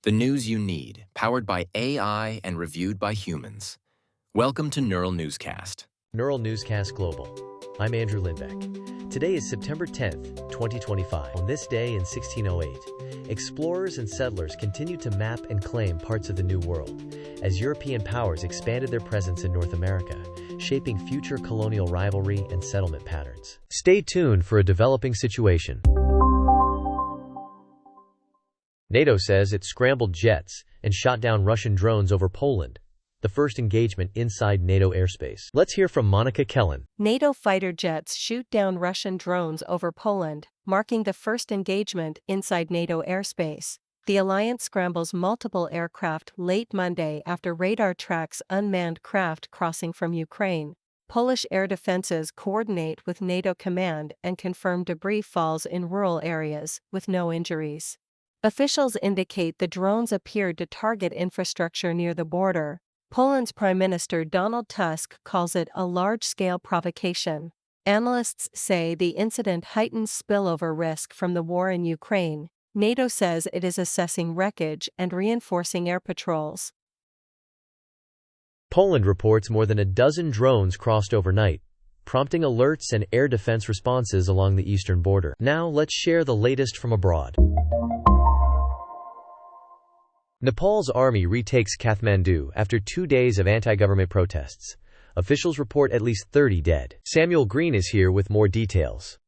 The news you need, powered by AI and reviewed by humans. Welcome to Neural Newscast. Neural Newscast Global. I'm Andrew Lindbeck. Today is September 10th, 2025. On this day in 1608, explorers and settlers continued to map and claim parts of the New World, as European powers expanded their presence in North America, shaping future colonial rivalry and settlement patterns. Stay tuned for a developing situation. NATO says it scrambled jets and shot down Russian drones over Poland, the first engagement inside NATO airspace. Let's hear from Monica Kellen. NATO fighter jets shoot down Russian drones over Poland, marking the first engagement inside NATO airspace. The alliance scrambles multiple aircraft late Monday after radar tracks unmanned craft crossing from Ukraine. Polish air defenses coordinate with NATO command and confirm debris falls in rural areas, with no injuries. Officials indicate the drones appeared to target infrastructure near the border. Poland's Prime Minister Donald Tusk calls it a large-scale provocation. Analysts say the incident heightens spillover risk from the war in Ukraine. NATO says it is assessing wreckage and reinforcing air patrols. Poland reports more than a dozen drones crossed overnight, prompting alerts and air defense responses along the eastern border. Now let's share the latest from abroad. Nepal's army retakes Kathmandu after 2 days of anti-government protests. Officials report at least 30 dead. Samuel Green is here with more details.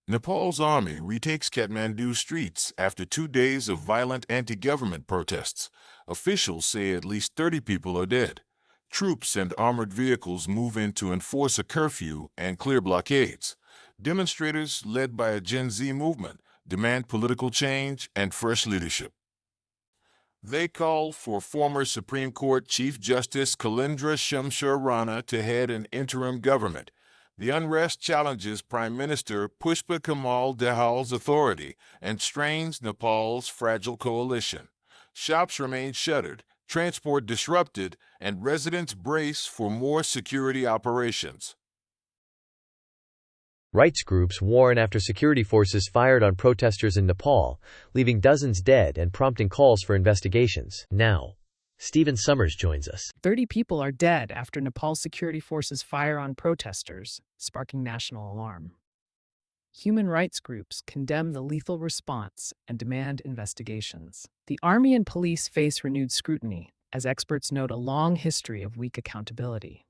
Nepal's army retakes Kathmandu streets after 2 days of violent anti-government protests. Officials say at least 30 people are dead. Troops and armored vehicles move in to enforce a curfew and clear blockades. Demonstrators, led by a Gen Z movement, demand political change and fresh leadership. They call for former Supreme Court Chief Justice Khalendra Shumsher Rana to head an interim government. The unrest challenges Prime Minister Pushpa Kamal Dahal's authority and strains Nepal's fragile coalition. Shops remain shuttered, transport disrupted, and residents brace for more security operations. Rights groups warn after security forces fired on protesters in Nepal, leaving dozens dead and prompting calls for investigations. Now, Stephen Summers joins us. 30 people are dead after Nepal's security forces fire on protesters, sparking national alarm. Human rights groups condemn the lethal response and demand investigations. The army and police face renewed scrutiny, as experts note a long history of weak accountability.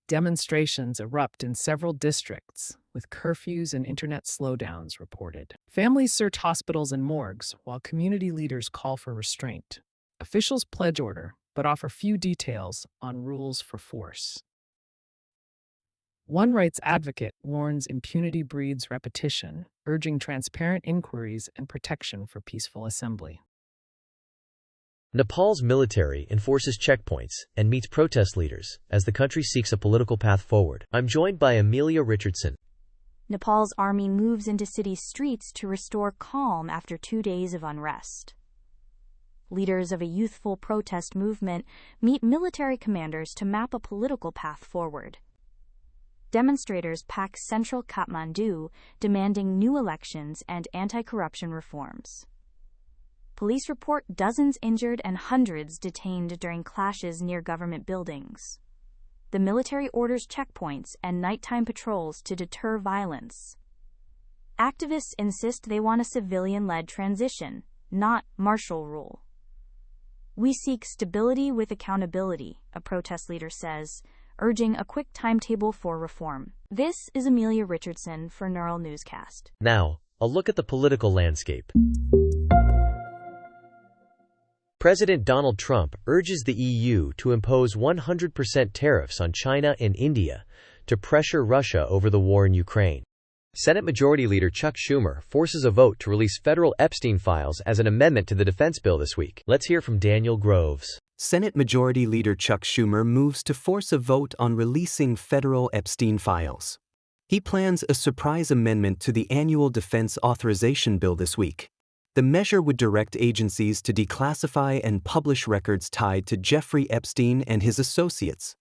Demonstrations erupt in several districts, with curfews and internet slowdowns reported. Families search hospitals and morgues, while community leaders call for restraint. Officials pledge order, but offer few details on rules for force. One rights advocate warns impunity breeds repetition, urging transparent inquiries and protection for peaceful assembly. Nepal's military enforces checkpoints and meets protest leaders as the country seeks a political path forward. I'm joined by Amelia Richardson. Nepal's army moves into city streets to restore calm after 2 days of unrest. Leaders of a youthful protest movement meet military commanders to map a political path forward. Demonstrators pack central Kathmandu, demanding new elections and anti-corruption reforms. Police report dozens injured and hundreds detained during clashes near government buildings. The military orders checkpoints and nighttime patrols to deter violence. Activists insist they want a civilian-led transition, not martial rule. "We seek stability with accountability," a protest leader says, urging a quick timetable for reform. This is Amelia Richardson for Neural Newscast. Now, a look at the political landscape. President Donald Trump urges the EU to impose 100% tariffs on China and India to pressure Russia over the war in Ukraine. Senate Majority Leader Chuck Schumer forces a vote to release federal Epstein files as an amendment to the defense bill this week. Let's hear from Daniel Groves. Senate Majority Leader Chuck Schumer moves to force a vote on releasing federal Epstein files. He plans a surprise amendment to the annual defense authorization bill this week. The measure would direct agencies to declassify and publish records tied to Jeffrey Epstein and his associates.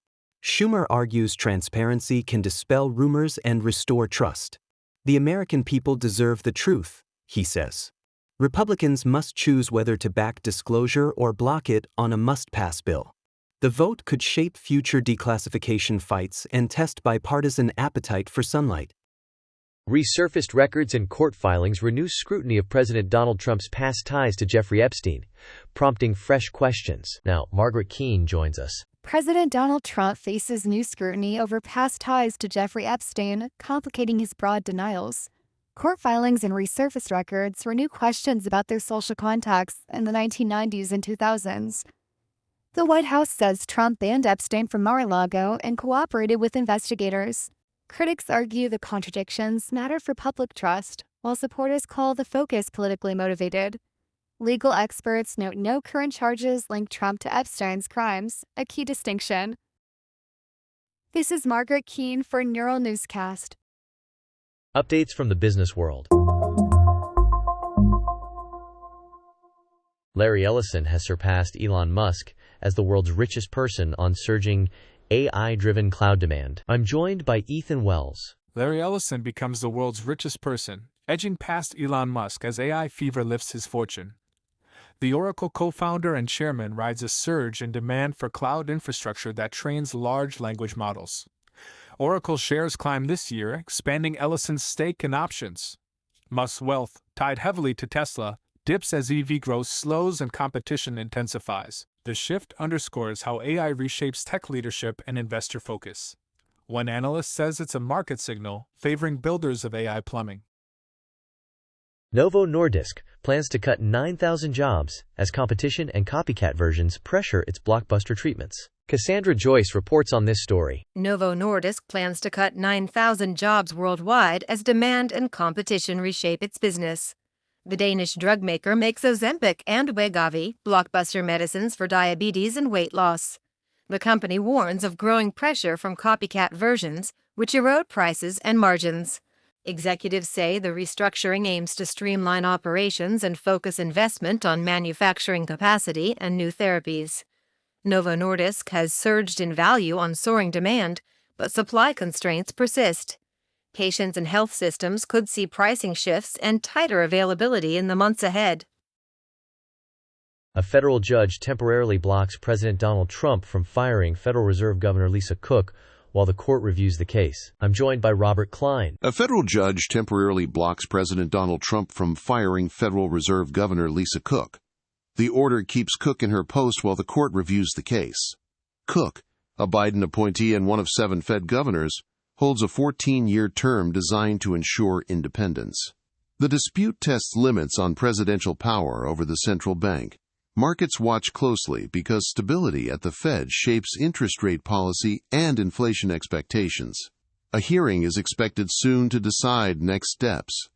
Schumer argues transparency can dispel rumors and restore trust. The American people deserve the truth, he says. Republicans must choose whether to back disclosure or block it on a must-pass bill. The vote could shape future declassification fights and test bipartisan appetite for sunlight. Resurfaced records and court filings renew scrutiny of President Donald Trump's past ties to Jeffrey Epstein, prompting fresh questions. Now, Margaret Keane joins us. President Donald Trump faces new scrutiny over past ties to Jeffrey Epstein, complicating his broad denials. Court filings and resurfaced records renew questions about their social contacts in the 1990s and 2000s. The White House says Trump banned Epstein from Mar-a-Lago and cooperated with investigators. Critics argue the contradictions matter for public trust, while supporters call the focus politically motivated. Legal experts note no current charges link Trump to Epstein's crimes, a key distinction. This is Margaret Keane for Neural Newscast. Updates from the business world. Larry Ellison has surpassed Elon Musk as the world's richest person on surging AI-driven cloud demand. I'm joined by Ethan Wells. Larry Ellison becomes the world's richest person, edging past Elon Musk as AI fever lifts his fortune. The Oracle co-founder and chairman rides a surge in demand for cloud infrastructure that trains large language models. Oracle shares climb this year, expanding Ellison's stake in options. Musk's wealth, tied heavily to Tesla, dips as EV growth slows and competition intensifies. The shift underscores how AI reshapes tech leadership and investor focus. One analyst says it's a market signal favoring builders of AI plumbing. Novo Nordisk plans to cut 9,000 jobs as competition and copycat versions pressure its blockbuster treatments. Cassandra Joyce reports on this story. Novo Nordisk plans to cut 9,000 jobs worldwide as demand and competition reshape its business. The Danish drug maker makes Ozempic and Wegovy, blockbuster medicines for diabetes and weight loss. The company warns of growing pressure from copycat versions, which erode prices and margins. Executives say the restructuring aims to streamline operations and focus investment on manufacturing capacity and new therapies. Novo Nordisk has surged in value on soaring demand, but supply constraints persist. Patients and health systems could see pricing shifts and tighter availability in the months ahead. A federal judge temporarily blocks President Donald Trump from firing Federal Reserve Governor Lisa Cook while the court reviews the case. I'm joined by Robert Klein. A federal judge temporarily blocks President Donald Trump from firing Federal Reserve Governor Lisa Cook. The order keeps Cook in her post while the court reviews the case. Cook, a Biden appointee and one of 7 Fed governors, holds a 14-year term designed to ensure independence. The dispute tests limits on presidential power over the central bank. Markets watch closely because stability at the Fed shapes interest rate policy and inflation expectations. A hearing is expected soon to decide next steps.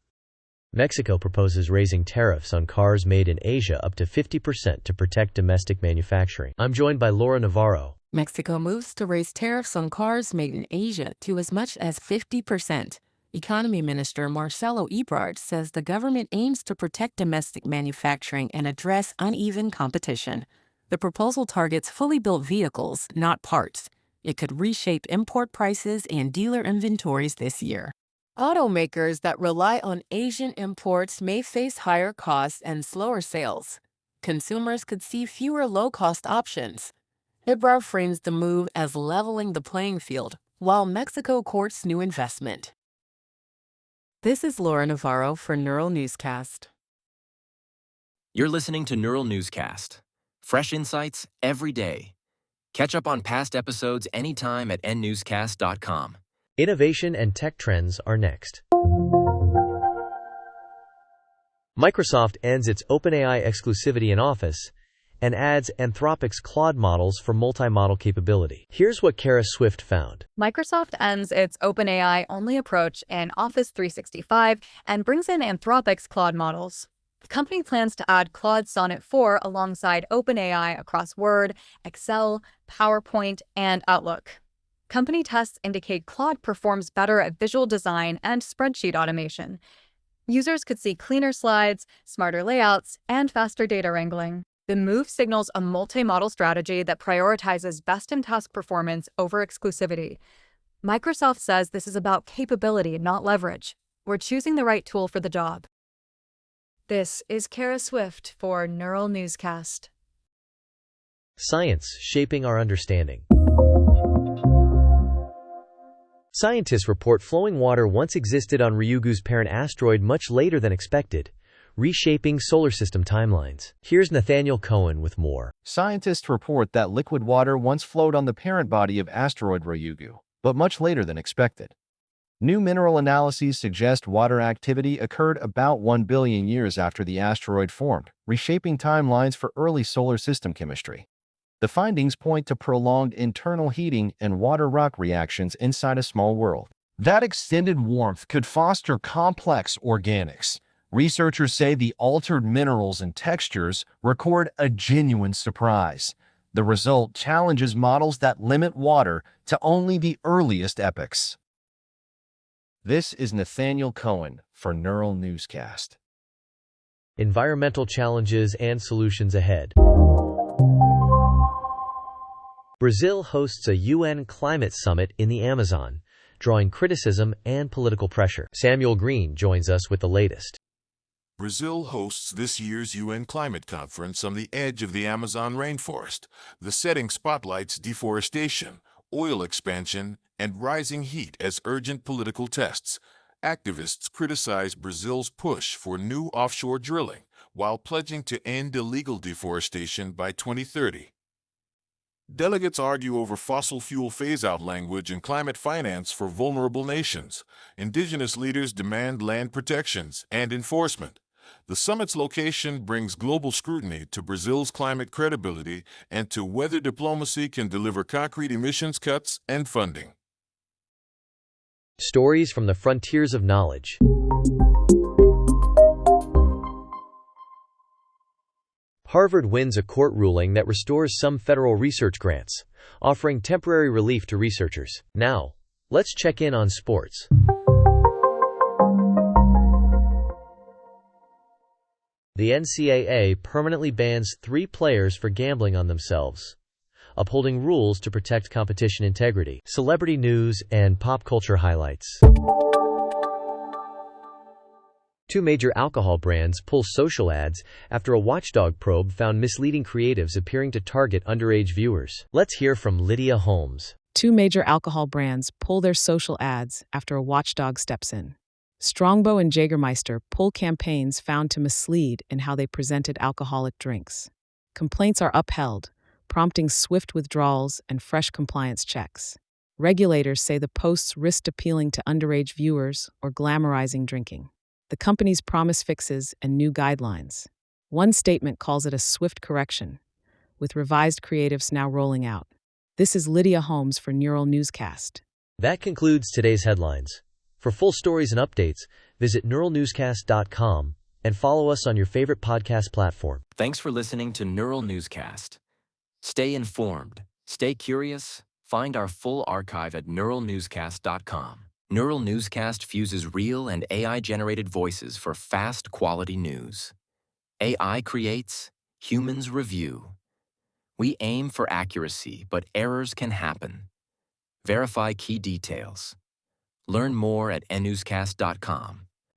Mexico proposes raising tariffs on cars made in Asia up to 50% to protect domestic manufacturing. I'm joined by Laura Navarro. Mexico moves to raise tariffs on cars made in Asia to as much as 50%. Economy Minister Marcelo Ebrard says the government aims to protect domestic manufacturing and address uneven competition. The proposal targets fully built vehicles, not parts. It could reshape import prices and dealer inventories this year. Automakers that rely on Asian imports may face higher costs and slower sales. Consumers could see fewer low-cost options. Ebrard frames the move as leveling the playing field, while Mexico courts new investment. This is Laura Navarro for Neural Newscast. You're listening to Neural Newscast. Fresh insights every day. Catch up on past episodes anytime at nnewscast.com. Innovation and tech trends are next. Microsoft ends its OpenAI exclusivity in Office and adds Anthropic's Claude models for multi-model capability. Here's what Kara Swift found. Microsoft ends its OpenAI-only approach in Office 365 and brings in Anthropic's Claude models. The company plans to add Claude Sonnet 4 alongside OpenAI across Word, Excel, PowerPoint, and Outlook. Company tests indicate Claude performs better at visual design and spreadsheet automation. Users could see cleaner slides, smarter layouts, and faster data wrangling. The move signals a multi-model strategy that prioritizes best-in-task performance over exclusivity. Microsoft says this is about capability, not leverage. We're choosing the right tool for the job. This is Kara Swift for Neural Newscast. Science shaping our understanding. Scientists report flowing water once existed on Ryugu's parent asteroid much later than expected, reshaping solar system timelines. Here's Nathaniel Cohen with more. Scientists report that liquid water once flowed on the parent body of asteroid Ryugu, but much later than expected. New mineral analyses suggest water activity occurred about 1 billion years after the asteroid formed, reshaping timelines for early solar system chemistry. The findings point to prolonged internal heating and water-rock reactions inside a small world. That extended warmth could foster complex organics. Researchers say the altered minerals and textures record a genuine surprise. The result challenges models that limit water to only the earliest epochs. This is Nathaniel Cohen for Neural Newscast. Environmental challenges and solutions ahead. Brazil hosts a UN climate summit in the Amazon, drawing criticism and political pressure. Samuel Green joins us with the latest. Brazil hosts this year's UN Climate Conference on the edge of the Amazon rainforest. The setting spotlights deforestation, oil expansion, and rising heat as urgent political tests. Activists criticize Brazil's push for new offshore drilling, while pledging to end illegal deforestation by 2030. Delegates argue over fossil fuel phase-out language and climate finance for vulnerable nations. Indigenous leaders demand land protections and enforcement. The summit's location brings global scrutiny to Brazil's climate credibility and to whether diplomacy can deliver concrete emissions cuts and funding. Stories from the frontiers of knowledge. Harvard wins a court ruling that restores some federal research grants, offering temporary relief to researchers. Now, let's check in on sports. The NCAA permanently bans 3 players for gambling on themselves, upholding rules to protect competition integrity. Celebrity news and pop culture highlights. 2 major alcohol brands pull social ads after a watchdog probe found misleading creatives appearing to target underage viewers. Let's hear from Lydia Holmes. 2 major alcohol brands pull their social ads after a watchdog steps in. Strongbow and Jägermeister pull campaigns found to mislead in how they presented alcoholic drinks. Complaints are upheld, prompting swift withdrawals and fresh compliance checks. Regulators say the posts risked appealing to underage viewers or glamorizing drinking. The companies promise fixes and new guidelines. One statement calls it a swift correction, with revised creatives now rolling out. This is Lydia Holmes for Neural Newscast. That concludes today's headlines. For full stories and updates, visit neuralnewscast.com and follow us on your favorite podcast platform. Thanks for listening to Neural Newscast. Stay informed, stay curious, find our full archive at neuralnewscast.com. Neural Newscast fuses real and AI-generated voices for fast, quality news. AI creates, humans review. We aim for accuracy, but errors can happen. Verify key details. Learn more at nnewscast.com.